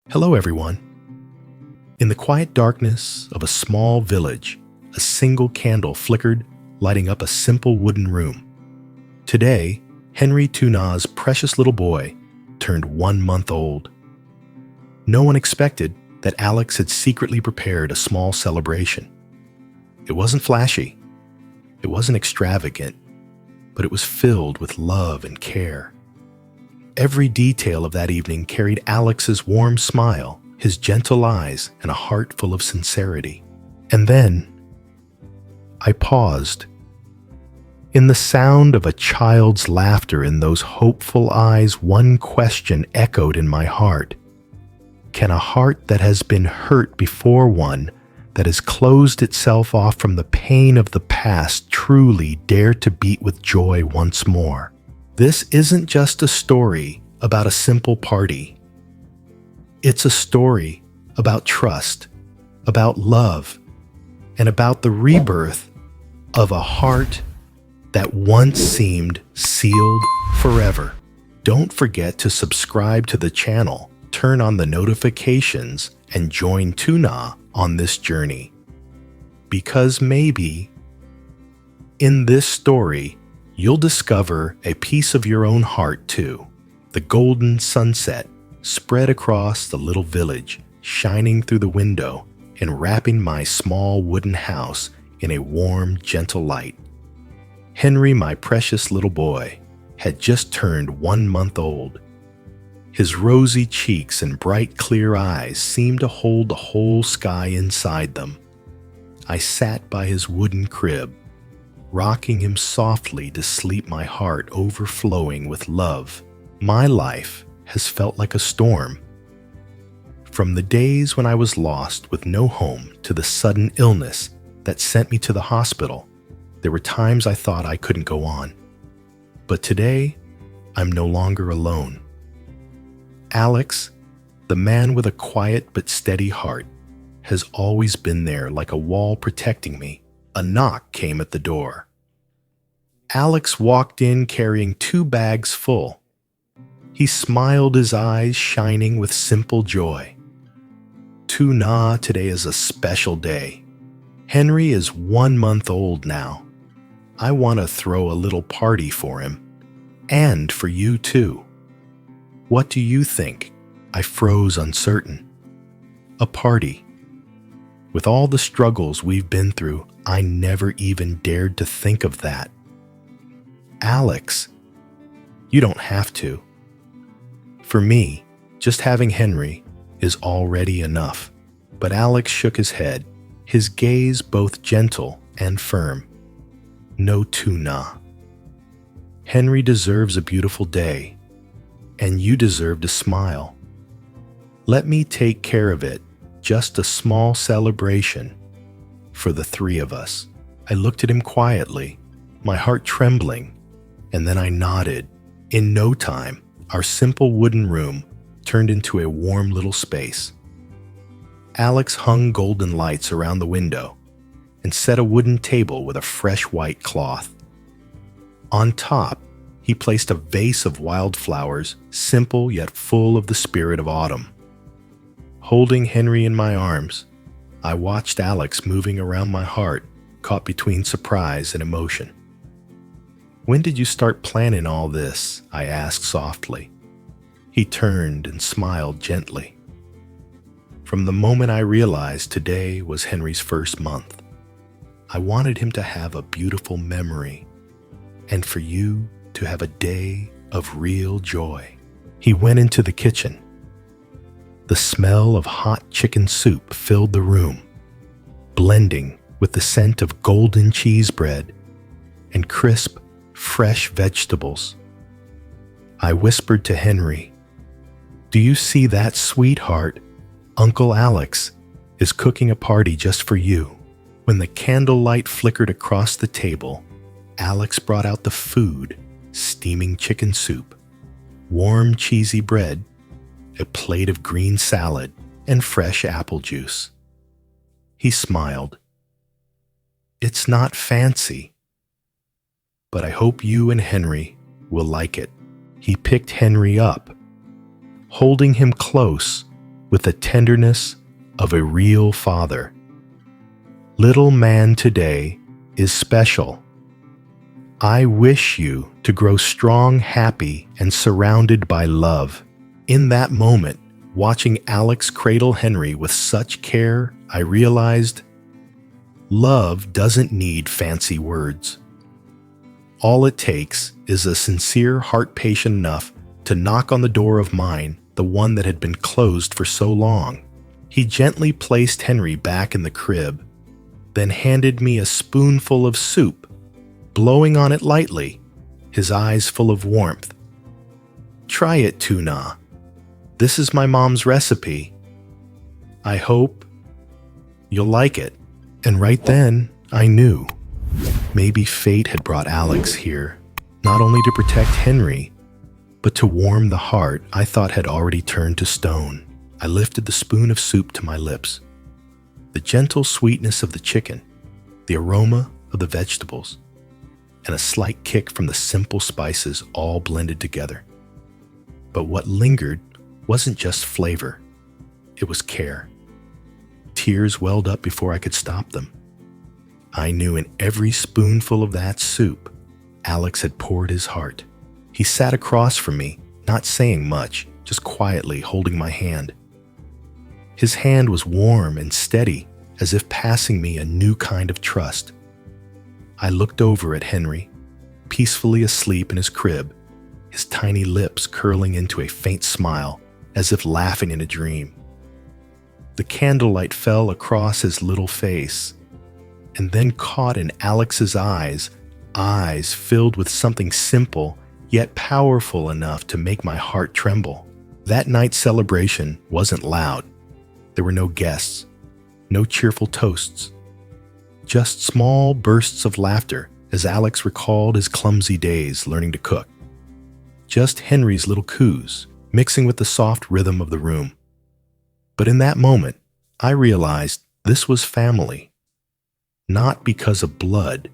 Hello, everyone. In the quiet darkness of a small village, a single candle flickered, lighting up a simple wooden room. Today, Henry Tuna's precious little boy turned 1 month old. No one expected that Alex had secretly prepared a small celebration. It wasn't flashy. It wasn't extravagant, but it was filled with love and care. Every detail of that evening carried Alex's warm smile, his gentle eyes, and a heart full of sincerity. And then, I paused. In the sound of a child's laughter in those hopeful eyes, one question echoed in my heart. Can a heart that has been hurt before one, that has closed itself off from the pain of the past, truly dare to beat with joy once more? This isn't just a story about a simple party. It's a story about trust, about love, and about the rebirth of a heart that once seemed sealed forever. Don't forget to subscribe to the channel, turn on the notifications, and join Tuna on this journey. Because maybe in this story, you'll discover a piece of your own heart too. The golden sunset spread across the little village, shining through the window and wrapping my small wooden house in a warm, gentle light. Henry, my precious little boy, had just turned 1 month old. His rosy cheeks and bright, clear eyes seemed to hold the whole sky inside them. I sat by his wooden crib, rocking him softly to sleep, my heart overflowing with love. My life has felt like a storm. From the days when I was lost with no home to the sudden illness that sent me to the hospital, there were times I thought I couldn't go on. But today, I'm no longer alone. Alex, the man with a quiet but steady heart, has always been there like a wall protecting me. A knock came at the door. Alex walked in carrying 2 bags full. He smiled, his eyes shining with simple joy. Tuna, today is a special day. Henry is 1 month old now. I want to throw a little party for him. And for you too. What do you think? I froze, uncertain. A party. With all the struggles we've been through, I never even dared to think of that. Alex, you don't have to. For me, just having Henry is already enough. But Alex shook his head, his gaze both gentle and firm. No, Tuna. Henry deserves a beautiful day, and you deserve to smile. Let me take care of it, just a small celebration for the 3 of us. I looked at him quietly, my heart trembling, and then I nodded. In no time, our simple wooden room turned into a warm little space. Alex hung golden lights around the window and set a wooden table with a fresh white cloth. On top, he placed a vase of wildflowers, simple yet full of the spirit of autumn. Holding Henry in my arms, I watched Alex moving around my heart, caught between surprise and emotion. When did you start planning all this? I asked softly. He turned and smiled gently. From the moment I realized today was Henry's 1st month, I wanted him to have a beautiful memory, and for you to have a day of real joy. He went into the kitchen. The smell of hot chicken soup filled the room, blending with the scent of golden cheese bread and crisp, fresh vegetables. I whispered to Henry, "Do you see that, sweetheart? Uncle Alex is cooking a party just for you." When the candlelight flickered across the table, Alex brought out the food, steaming chicken soup, warm cheesy bread, a plate of green salad, and fresh apple juice. He smiled. "It's not fancy, but I hope you and Henry will like it." He picked Henry up, holding him close with the tenderness of a real father. Little man today is special. I wish you to grow strong, happy, and surrounded by love. In that moment, watching Alex cradle Henry with such care, I realized love doesn't need fancy words. All it takes is a sincere heart patient enough to knock on the door of mine, the one that had been closed for so long. He gently placed Henry back in the crib, then handed me a spoonful of soup, blowing on it lightly, his eyes full of warmth. "Try it, Tuna. This is my mom's recipe. I hope you'll like it." And right then, I knew. Maybe fate had brought Alex here, not only to protect Henry, but to warm the heart I thought had already turned to stone. I lifted the spoon of soup to my lips. The gentle sweetness of the chicken, the aroma of the vegetables, and a slight kick from the simple spices all blended together. But what lingered wasn't just flavor, it was care. Tears welled up before I could stop them. I knew in every spoonful of that soup, Alex had poured his heart. He sat across from me, not saying much, just quietly holding my hand. His hand was warm and steady, as if passing me a new kind of trust. I looked over at Henry, peacefully asleep in his crib, his tiny lips curling into a faint smile, as if laughing in a dream. The candlelight fell across his little face, and then caught in Alex's eyes filled with something simple yet powerful enough to make my heart tremble. That night's celebration wasn't loud. There were no guests, no cheerful toasts, just small bursts of laughter as Alex recalled his clumsy days learning to cook. Just Henry's little coos, mixing with the soft rhythm of the room. But in that moment, I realized this was family. Not because of blood,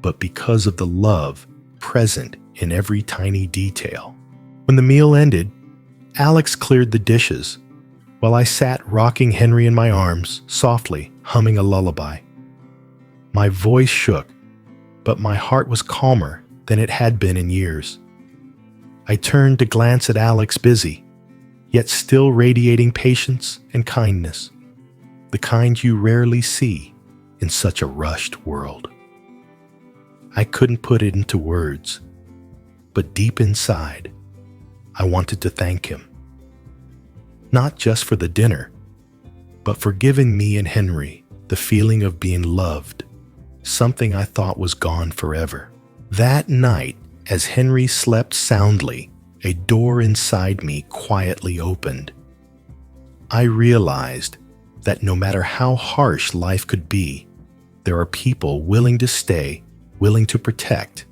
but because of the love present in every tiny detail. When the meal ended, Alex cleared the dishes, while I sat rocking Henry in my arms, softly humming a lullaby. My voice shook, but my heart was calmer than it had been in years. I turned to glance at Alex, busy, yet still radiating patience and kindness, the kind you rarely see in such a rushed world. I couldn't put it into words, but deep inside, I wanted to thank him. Not just for the dinner, but for giving me and Henry the feeling of being loved, something I thought was gone forever. That night, as Henry slept soundly, a door inside me quietly opened. I realized that no matter how harsh life could be, there are people willing to stay, willing to protect.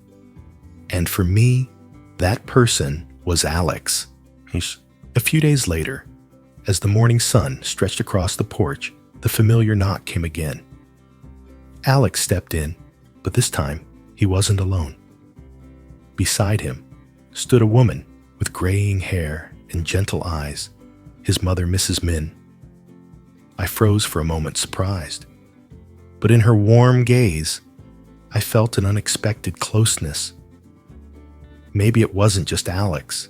And for me, that person was Alex. A few days later, as the morning sun stretched across the porch, the familiar knock came again. Alex stepped in, but this time he wasn't alone. Beside him stood a woman with graying hair and gentle eyes, his mother, Mrs. Min. I froze for a moment, surprised. But in her warm gaze, I felt an unexpected closeness. Maybe it wasn't just Alex.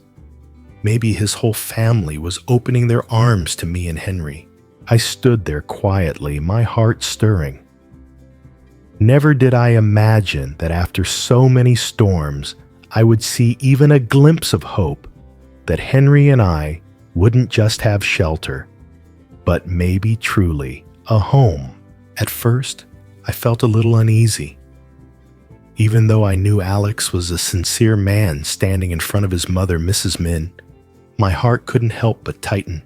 Maybe his whole family was opening their arms to me and Henry. I stood there quietly, my heart stirring. Never did I imagine that after so many storms, I would see even a glimpse of hope, that Henry and I wouldn't just have shelter, but maybe truly a home. At first, I felt a little uneasy. Even though I knew Alex was a sincere man standing in front of his mother, Mrs. Min, my heart couldn't help but tighten.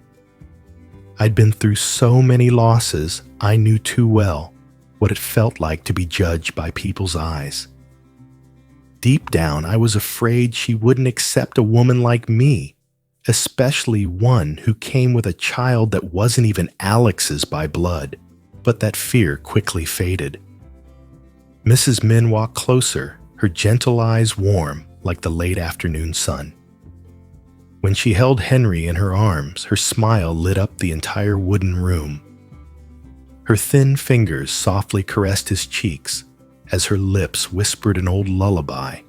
I'd been through so many losses, I knew too well what it felt like to be judged by people's eyes. Deep down, I was afraid she wouldn't accept a woman like me, especially one who came with a child that wasn't even Alex's by blood. But that fear quickly faded. Mrs. Min walked closer, her gentle eyes warm like the late afternoon sun. When she held Henry in her arms, her smile lit up the entire wooden room. Her thin fingers softly caressed his cheeks as her lips whispered an old lullaby,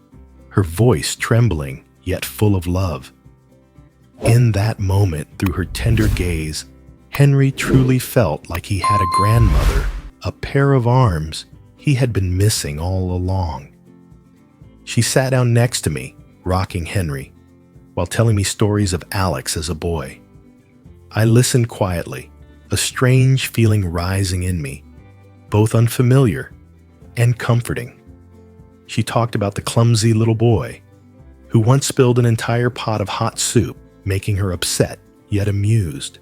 her voice trembling yet full of love. In that moment, through her tender gaze, Henry truly felt like he had a grandmother, a pair of arms he had been missing all along. She sat down next to me, rocking Henry, while telling me stories of Alex as a boy. I listened quietly, a strange feeling rising in me, both unfamiliar and comforting. She talked about the clumsy little boy who once spilled an entire pot of hot soup, making her upset yet amused.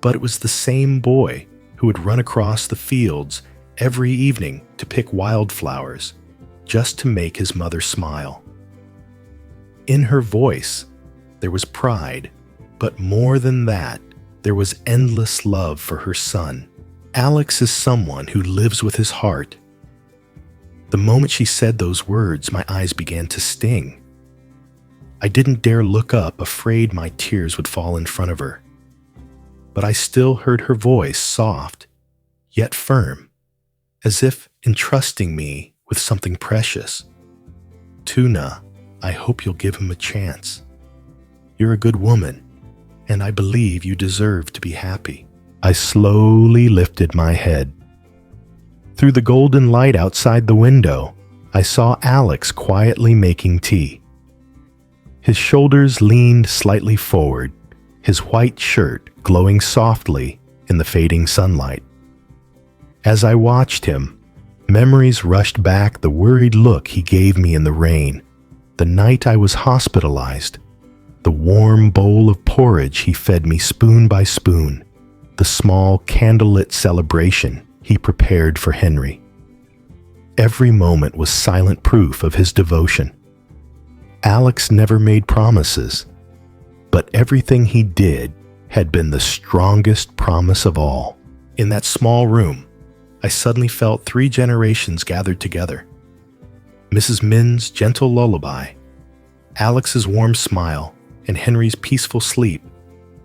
But it was the same boy who would run across the fields every evening to pick wildflowers just to make his mother smile. In her voice, there was pride, but more than that, there was endless love for her son. Alex is someone who lives with his heart. The moment she said those words, my eyes began to sting. I didn't dare look up, afraid my tears would fall in front of her. But I still heard her voice, soft, yet firm, as if entrusting me with something precious. "Tuna, I hope you'll give him a chance. You're a good woman, and I believe you deserve to be happy." I slowly lifted my head. Through the golden light outside the window, I saw Alex quietly making tea. His shoulders leaned slightly forward, his white shirt glowing softly in the fading sunlight. As I watched him, memories rushed back, the worried look he gave me in the rain, the night I was hospitalized, the warm bowl of porridge he fed me spoon by spoon, the small candlelit celebration he prepared for Henry. Every moment was silent proof of his devotion. Alex never made promises, but everything he did had been the strongest promise of all. In that small room, I suddenly felt 3 generations gathered together. Mrs. Min's gentle lullaby, Alex's warm smile, and Henry's peaceful sleep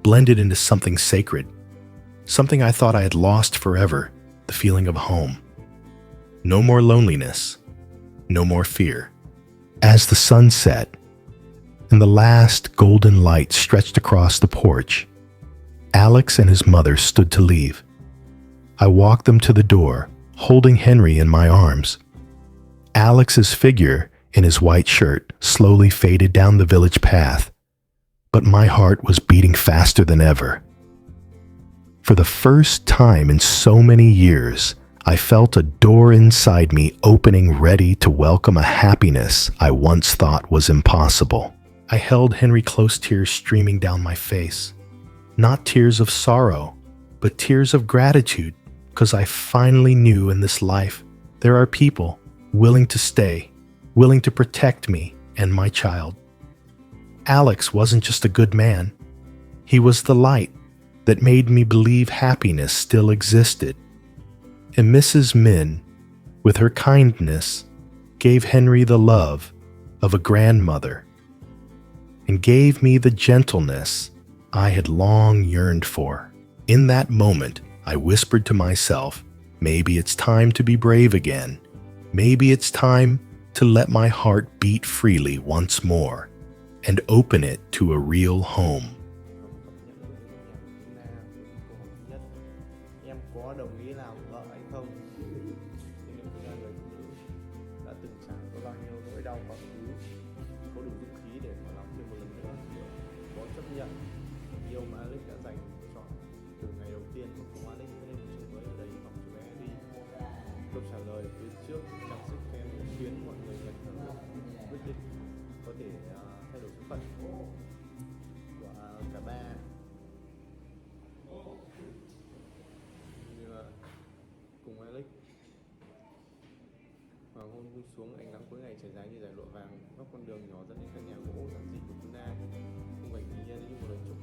blended into something sacred, something I thought I had lost forever, the feeling of home. No more loneliness, no more fear. As the sun set and the last golden light stretched across the porch, Alex and his mother stood to leave. I walked them to the door, holding Henry in my arms. Alex's figure in his white shirt slowly faded down the village path, but my heart was beating faster than ever. For the first time in so many years, I felt a door inside me opening, ready to welcome a happiness I once thought was impossible. I held Henry close, tears streaming down my face. Not tears of sorrow, but tears of gratitude, because I finally knew in this life there are people willing to stay, willing to protect me and my child. Alex wasn't just a good man. He was the light that made me believe happiness still existed. And Mrs. Min, with her kindness, gave Henry the love of a grandmother and gave me the gentleness I had long yearned for. In that moment, I whispered to myself, maybe it's time to be brave again. Maybe it's time to let my heart beat freely once more and open it to a real home. Em có đồng ý làm vợ hay không? Nhưng thực ra người phụ nữ đã từng trải qua bao nhiêu nỗi đau quá khứ, có đủ dũng khí để mà làm thêm một lần nữa, có chấp nhận yêu mà Alex đã dành cho từ ngày đầu tiên mà cùng Alex lên trường mới ở đây học chú bé đi. Câu trả lời phía trước trang sức em khiến mọi người nhận thấy quyết định có thể thay đổi số phận của cả ba. Cùng Alex hoàng hôn buông xuống, ánh nắng cuối ngày trải dài như dải lụa vàng, góc con đường nhỏ dẫn đến căn nhà gỗ giản dị của Tuna, khung cảnh thiên nhiên như một lời chúc